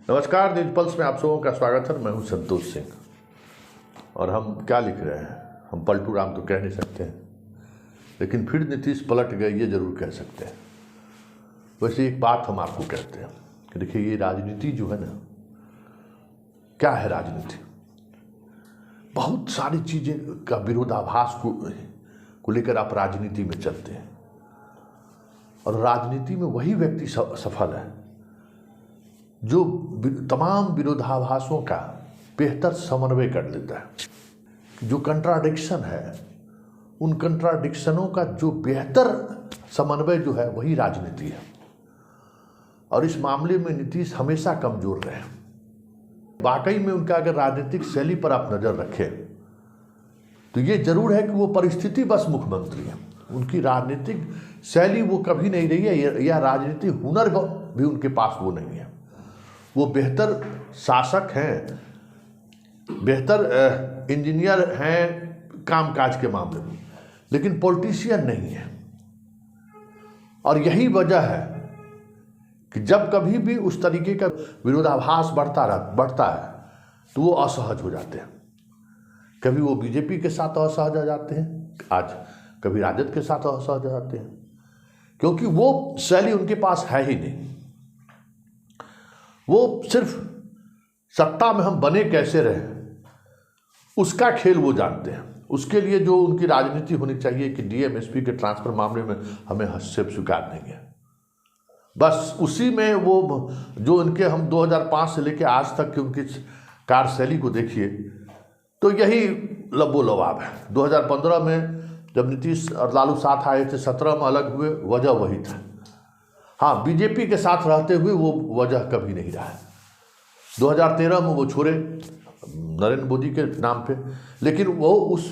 नमस्कार, news pulse में आप सबों का स्वागत है। मैं हूं संतोष सिंह और हम क्या लिख रहे हैं, हम पलटू राम तो कह नहीं सकते हैं, लेकिन फिर नीतीश पलट गए ये जरूर कह सकते हैं। वैसे एक बात हम आपको कहते हैं कि देखिए, ये राजनीति जो है ना, क्या है राजनीति? बहुत सारी चीज़ें का विरोधाभास को लेकर आप राजनीति में चलते हैं और राजनीति में वही व्यक्ति सफल है जो तमाम विरोधाभासों का बेहतर समन्वय कर लेता है। जो कंट्राडिक्शन है, उन कंट्राडिक्शनों का जो बेहतर समन्वय जो है वही राजनीति है। और इस मामले में नीतीश हमेशा कमजोर रहे। वाकई में उनका अगर राजनीतिक शैली पर आप नज़र रखें तो ये जरूर है कि वो परिस्थिति बस मुख्यमंत्री हैं। उनकी राजनीतिक शैली वो कभी नहीं रही है, या राजनीतिक हुनर भी उनके पास वो नहीं है। वो बेहतर शासक हैं, बेहतर इंजीनियर हैं कामकाज के मामले में, लेकिन पॉलिटिशियन नहीं है। और यही वजह है कि जब कभी भी उस तरीके का विरोधाभास बढ़ता है तो वो असहज हो जाते हैं। कभी वो बीजेपी के साथ असहज हो जाते हैं, आज कभी राजद के साथ असहज हो जाते हैं, क्योंकि वो शैली उनके पास है ही नहीं। वो सिर्फ सत्ता में हम बने कैसे रहे उसका खेल वो जानते हैं। उसके लिए जो उनकी राजनीति होनी चाहिए कि डीएम एसपी के ट्रांसफर मामले में हमें हस्तक्षेप स्वीकार नहीं है, बस उसी में वो जो उनके हम 2005 से लेकर आज तक की उनकी कार्यशैली को देखिए तो यही लबो लबाब है। 2015 में जब नीतीश और लालू साथ आए थे, 17 में अलग हुए, वजह वही था। हाँ, बीजेपी के साथ रहते हुए वो वजह कभी नहीं रहा है। 2013 में वो छोड़े नरेंद्र मोदी के नाम पे, लेकिन वो उस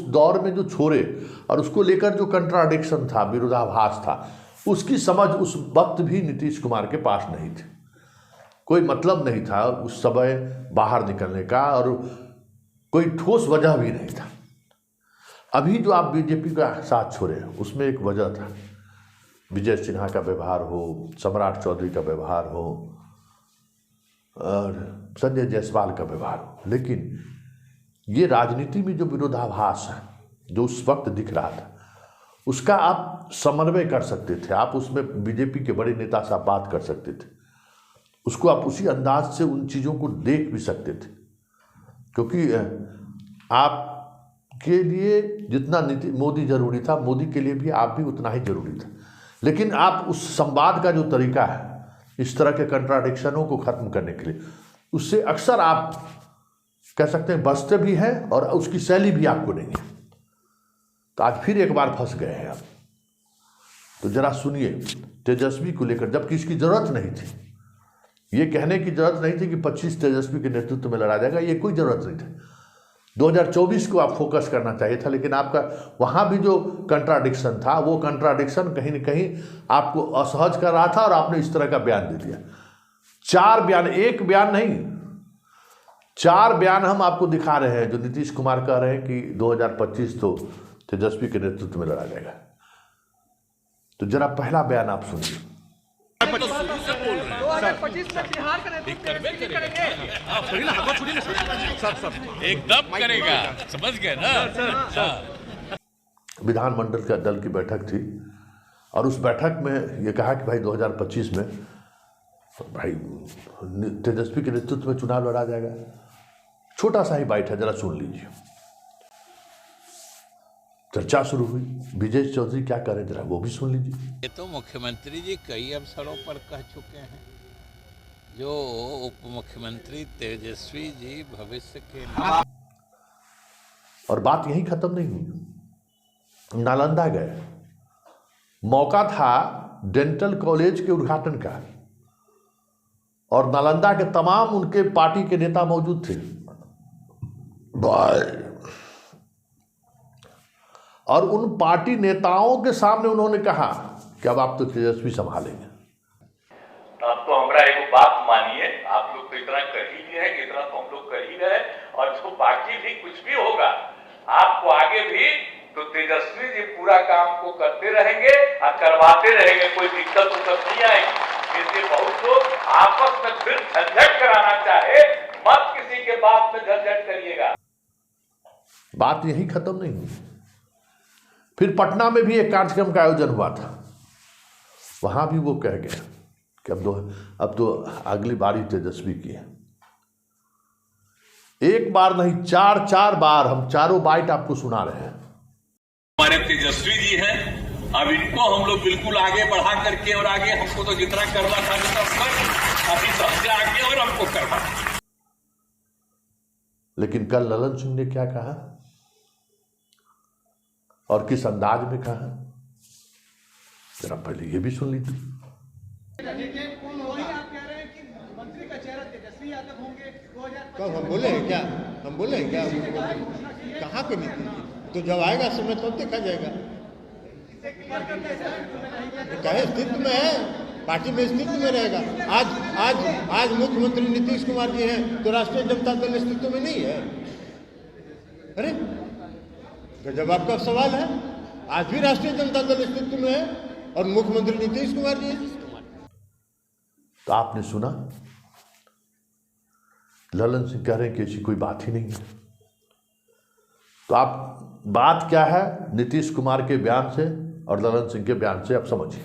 दौर में जो छोड़े और उसको लेकर जो कंट्राडिक्शन था, विरोधाभास था, उसकी समझ उस वक्त भी नीतीश कुमार के पास नहीं थी। कोई मतलब नहीं था उस समय बाहर निकलने का और कोई ठोस वजह भी नहीं था। अभी जो आप बीजेपी का साथ छोड़े उसमें एक वजह था, विजय सिन्हा का व्यवहार हो, सम्राट चौधरी का व्यवहार हो और संजय जायसवाल का व्यवहार हो। लेकिन ये राजनीति में जो विरोधाभास है जो उस वक्त दिख रहा था, उसका आप समन्वय कर सकते थे। आप उसमें बीजेपी के बड़े नेता से आप बात कर सकते थे, उसको आप उसी अंदाज से उन चीज़ों को देख भी सकते थे, क्योंकि आपके लिए जितना मोदी जरूरी था, मोदी के लिए भी आप भी उतना ही जरूरी था। लेकिन आप उस संवाद का जो तरीका है इस तरह के कंट्राडिक्शनों को खत्म करने के लिए, उससे अक्सर आप कह सकते हैं बचते भी हैं और उसकी शैली भी आपको नहीं है। तो आज फिर एक बार फंस गए हैं आप। तो जरा सुनिए तेजस्वी को लेकर, जबकि इसकी जरूरत नहीं थी, ये कहने की जरूरत नहीं थी कि 25 तेजस्वी के नेतृत्व में लड़ा जाएगा, ये कोई जरूरत नहीं थी। 2024 को आप फोकस करना चाहिए था, लेकिन आपका वहाँ भी जो कंट्राडिक्शन था, वो कंट्राडिक्शन कहीं न कहीं आपको असहज कर रहा था और आपने इस तरह का बयान दे दिया। 4 बयान, एक बयान नहीं, 4 बयान हम आपको दिखा रहे हैं जो नीतीश कुमार कह रहे हैं कि 2025 तो तेजस्वी के नेतृत्व में लड़ा जाएगा। तो जरा पहला बयान आप सुनिए। 2025 में बिहार का नेतृत्व करेंगे। एकदम करेगा, समझ गए ना। विधानमंडल का दल की बैठक थी और उस बैठक में ये कहा कि भाई 2025 में भाई तेजस्वी के नेतृत्व में चुनाव लड़ा जाएगा। छोटा सा ही बाइट है, जरा सुन लीजिए। चर्चा शुरू हुई, विजय चौधरी क्या करें जरा वो भी सुन लीजिए। ये तो मुख्यमंत्री जी कई अवसरों पर कह चुके हैं, जो उप मुख्यमंत्री तेजस्वी जी भविष्य के और बात यहीं खत्म नहीं हुई। नालंदा गए, मौका था डेंटल कॉलेज के उद्घाटन का और नालंदा के तमाम उनके पार्टी के नेता मौजूद थे और उन पार्टी नेताओं के सामने उन्होंने कहा कि अब आप तो तेजस्वी संभालेंगे। आप तो हमारा एक बात मानिए, आप लोग तो इतना कर ही लिए हैं, इतना तो हम लोग कर ही रहे, और जो बाकी भी कुछ भी होगा आपको आगे भी तो तेजस्वी जी पूरा काम को करते रहेंगे और करवाते रहेंगे, कोई दिक्कत नहीं आएगी। इसलिए बहुत लोग आपस में फिर झंझट कराना चाहे, मत किसी के बात में झंझट करिएगा। बात यही खत्म नहीं हुई। फिर पटना में भी एक कार्यक्रम का आयोजन हुआ था, वहां भी वो कह गया कि अब तो अगली बारी तेजस्वी की है। एक बार नहीं, चार बार हम चारों बाइट आपको सुना रहे हैं। हमारे तेजस्वी जी हैं, अब इनको हम लोग बिल्कुल आगे बढ़ा करके, और आगे हमको तो जितना करना था अभी सबसे आगे और हमको करना। लेकिन कल ललन सिंह ने क्या कहा और किस अंदाज में कहा, जरा पहले ये भी सुन लीजिए। कब हम बोले हैं क्या? हम बोले हैं क्या? कहाँ पे नीति? तो जब आएगा समय तब देखा जाएगा। कहे अस्तित्व में है, पार्टी में अस्तित्व में रहेगा। आज मुख्यमंत्री नीतीश कुमार जी हैं तो राष्ट्रीय जनता दल अस्तित्व में नहीं है। अरे गजब आपका सवाल है। आज भी राष्ट्रीय जनता दल अस्तित्व में है और मुख्यमंत्री नीतीश कुमार जी हैं। तो आपने सुना, ललन सिंह कह रहे हैं कि ऐसी कोई बात ही नहीं है। तो आप बात क्या है नीतीश कुमार के बयान से और ललन सिंह के बयान से आप समझिए,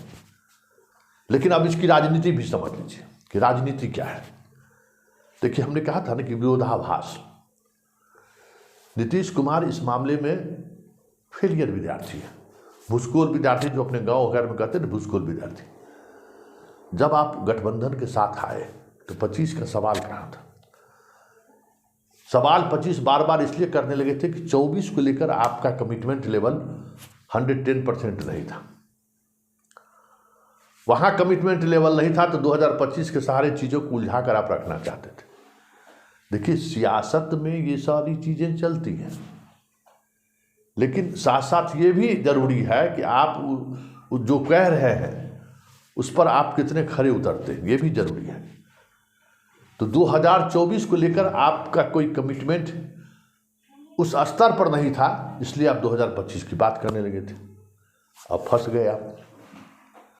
लेकिन अब इसकी राजनीति भी समझ लीजिए कि राजनीति क्या है। देखिए, हमने कहा था ना कि विरोधाभास। नीतीश कुमार इस मामले में फेलियर विद्यार्थी है, भूसकोल विद्यार्थी, जो अपने गांव घर में कहते हैं भूसकोल विद्यार्थी। जब आप गठबंधन के साथ आए तो 25 का सवाल कहाँ था? सवाल 25 बार बार इसलिए करने लगे थे कि 24 को लेकर आपका कमिटमेंट लेवल 110% नहीं था। वहां कमिटमेंट लेवल नहीं था तो 2025 के सारे चीजों को उलझा कर आप रखना चाहते थे। देखिए, सियासत में ये सारी चीजें चलती हैं, लेकिन साथ साथ ये भी जरूरी है कि आप जो कह रहे हैं उस पर आप कितने खरे उतरते हैं, ये भी जरूरी है। तो 2024 को लेकर आपका कोई कमिटमेंट उस स्तर पर नहीं था, इसलिए आप 2025 की बात करने लगे थे। अब फंस गए आप।